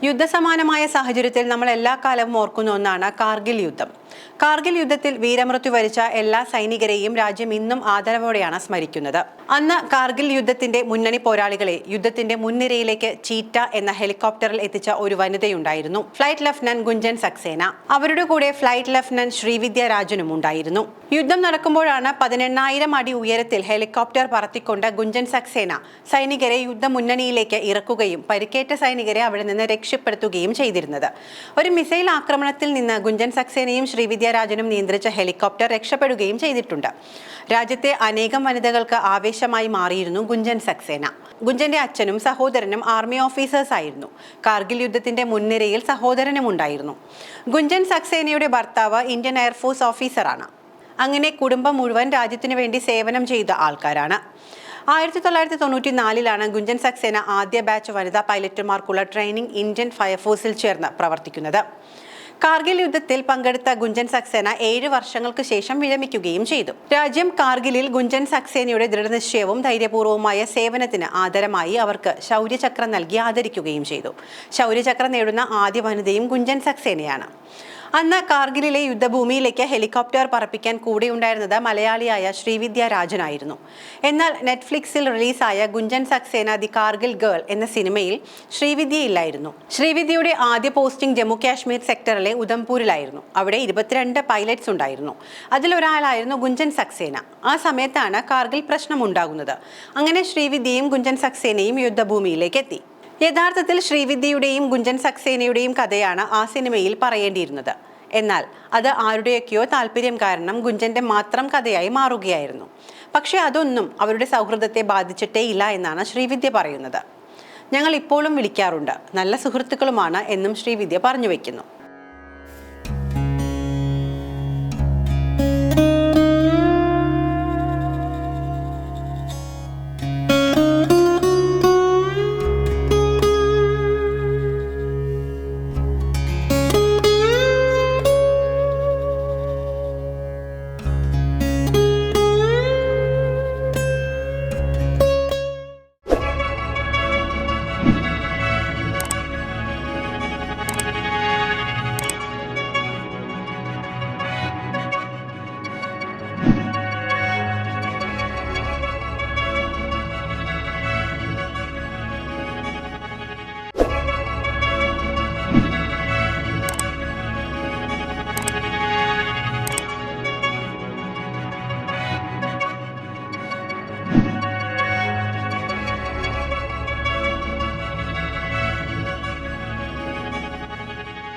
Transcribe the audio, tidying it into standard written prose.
യുദ്ധസമാനമായ സാഹചര്യത്തിൽ നമ്മൾ എല്ലാ കാലവും ഓർക്കുന്ന ഒന്നാണ് കാർഗിൽ യുദ്ധം. കാർഗിൽ യുദ്ധത്തിൽ വീരമൃത്യു വരിച്ച എല്ലാ സൈനികരെയും രാജ്യം ഇന്നും ആദരവോടെയാണ് സ്മരിക്കുന്നത്. അന്ന് കാർഗിൽ യുദ്ധത്തിന്റെ മുന്നണി പോരാളികളെ യുദ്ധത്തിന്റെ മുൻനിരയിലേക്ക് ചീറ്റ എന്ന ഹെലികോപ്റ്ററിൽ എത്തിച്ച ഒരു വനിതയുണ്ടായിരുന്നു, ഫ്ലൈറ്റ് ലഫ്റ്റനന്റ് ഗുഞ്ചൻ സക്സേന. അവരുടെ കൂടെ ഫ്ലൈറ്റ് ലഫ്റ്റനന്റ് ശ്രീവിദ്യ രാജനും ഉണ്ടായിരുന്നു. യുദ്ധം നടക്കുമ്പോഴാണ് 18,000 അടി ഉയരത്തിൽ ഹെലികോപ്റ്റർ പറത്തിക്കൊണ്ട് ഗുഞ്ചൻ സക്സേന സൈനികരെ യുദ്ധമുന്നണിയിലേക്ക് ഇറക്കുകയും പരിക്കേറ്റ സൈനികരെ അവിടെ നിന്ന് രക്ഷപ്പെടുത്തുകയും ചെയ്തിരുന്നത്. ഒരു മിസൈൽ ആക്രമണത്തിൽ നിന്ന് ഗുഞ്ചൻ സക്സേനയും ശ്രീവിദ്യ രാജനും നിയന്ത്രിച്ച ഹെലികോപ്റ്റർ രക്ഷപ്പെടുകയും ചെയ്തിട്ടുണ്ട്. രാജ്യത്തെ അനേകം വനിതകൾക്ക് ആവേശമായി മാറിയിരുന്നു ഗുഞ്ചൻ സക്സേന. ഗുഞ്ചന്റെ അച്ഛനും സഹോദരനും ആർമി ഓഫീസേഴ്സ് ആയിരുന്നു. കാർഗിൽ യുദ്ധത്തിന്റെ മുൻനിരയിൽ സഹോദരനും ഉണ്ടായിരുന്നു. ഗുഞ്ചൻ സക്സേനയുടെ ഭർത്താവ് ഇന്ത്യൻ എയർഫോഴ്സ് ഓഫീസറാണ്. അങ്ങനെ കുടുംബം മുഴുവൻ രാജ്യത്തിനു വേണ്ടി സേവനം ചെയ്ത ആൾക്കാരാണ്. 1994 ഗുഞ്ചൻ സക്സേന ആദ്യ ബാച്ച് വനിതാ പൈലറ്റുമാർക്കുള്ള ട്രെയിനിങ് ഇന്ത്യൻ ഫയർഫോഴ്സിൽ ചേർന്ന് പ്രവർത്തിക്കുന്നത്. കാർഗിൽ യുദ്ധത്തിൽ പങ്കെടുത്ത ഗുഞ്ചൻ സക്സേന 7 വർഷങ്ങൾക്ക് ശേഷം വിരമിക്കുകയും ചെയ്തു. രാജ്യം കാർഗിലിൽ ഗുഞ്ചൻ സക്സേനയുടെ ദൃഢനിശ്ചയവും ധൈര്യപൂർവ്വമായ സേവനത്തിന് ആദരമായി അവർക്ക് ശൗര്യചക്ര നൽകി ആദരിക്കുകയും ചെയ്തു. ശൗര്യചക്ര നേടുന്ന ആദ്യ വനിതയും ഗുഞ്ചൻ സക്സേനയാണ്. അന്ന് കാർഗിലിലെ യുദ്ധഭൂമിയിലേക്ക് ഹെലികോപ്റ്റർ പറപ്പിക്കാൻ കൂടെയുണ്ടായിരുന്നത് മലയാളിയായ ശ്രീവിദ്യ രാജനായിരുന്നു. എന്നാൽ നെറ്റ്ഫ്ലിക്സിൽ റിലീസായ ഗുഞ്ചൻ സക്സേന ദി കാർഗിൽ ഗേൾ എന്ന സിനിമയിൽ ശ്രീവിദ്യ ഇല്ലായിരുന്നു. ശ്രീവിദ്യയുടെ ആദ്യ പോസ്റ്റിംഗ് ജമ്മു കാശ്മീർ സെക്ടറിലെ ഉധംപൂരിലായിരുന്നു. അവിടെ 22 പൈലറ്റ്സ് ഉണ്ടായിരുന്നു. അതിലൊരാളായിരുന്നു ഗുഞ്ചൻ സക്സേന. ആ സമയത്താണ് കാർഗിൽ പ്രശ്നമുണ്ടാകുന്നത്. അങ്ങനെ ശ്രീവിദ്യയും ഗുഞ്ചൻ സക്സേനയും യുദ്ധഭൂമിയിലേക്ക് എത്തി. യഥാർത്ഥത്തിൽ ശ്രീവിദ്യയുടെയും ഗുഞ്ചൻ സക്സേനയുടെയും കഥയാണ് ആ സിനിമയിൽ പറയേണ്ടിയിരുന്നത്. എന്നാൽ അത് ആരുടെയൊക്കെയോ താല്പര്യം കാരണം ഗുഞ്ചന്റെ മാത്രം കഥയായി മാറുകയായിരുന്നു. പക്ഷെ അതൊന്നും അവരുടെ സൗഹൃദത്തെ ബാധിച്ചിട്ടേ ഇല്ല എന്നാണ് ശ്രീവിദ്യ പറയുന്നത്. ഞങ്ങൾ ഇപ്പോഴും വിളിക്കാറുണ്ട്, നല്ല സുഹൃത്തുക്കളുമാണ് എന്നും ശ്രീവിദ്യ പറഞ്ഞു വെക്കുന്നു.